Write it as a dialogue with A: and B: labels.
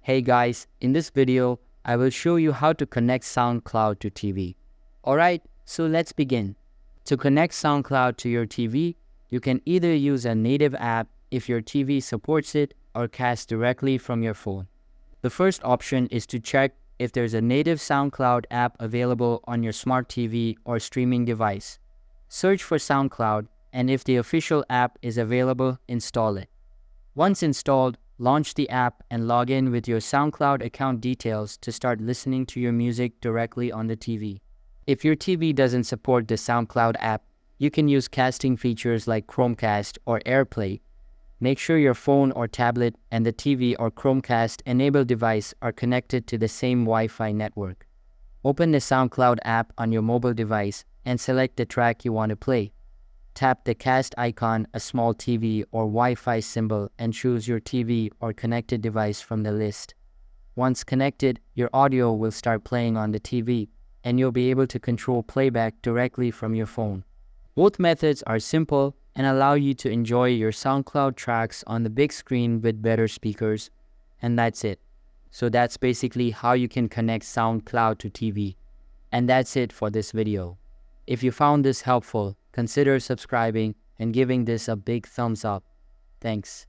A: Hey guys, in this video, I will show you how to connect SoundCloud to TV. Alright, so let's begin. To connect SoundCloud to your TV, you can either use a native app if your TV supports it or cast directly from your phone. The first option is to check if there's a native SoundCloud app available on your smart TV or streaming device. Search for SoundCloud, and if the official app is available, install it. Once installed, launch the app and log in with your SoundCloud account details to start listening to your music directly on the TV. If your TV doesn't support the SoundCloud app, you can use casting features like Chromecast or AirPlay. Make sure your phone or tablet and the TV or Chromecast-enabled device are connected to the same Wi-Fi network. Open the SoundCloud app on your mobile device and select the track you want to play. Tap the cast icon, a small TV or Wi-Fi symbol, and choose your TV or connected device from the list. Once connected, your audio will start playing on the TV, and you'll be able to control playback directly from your phone. Both methods are simple and allow you to enjoy your SoundCloud tracks on the big screen with better speakers. And that's it. So that's basically how you can connect SoundCloud to TV. And that's it for this video. If you found this helpful, consider subscribing and giving this a big thumbs up. Thanks.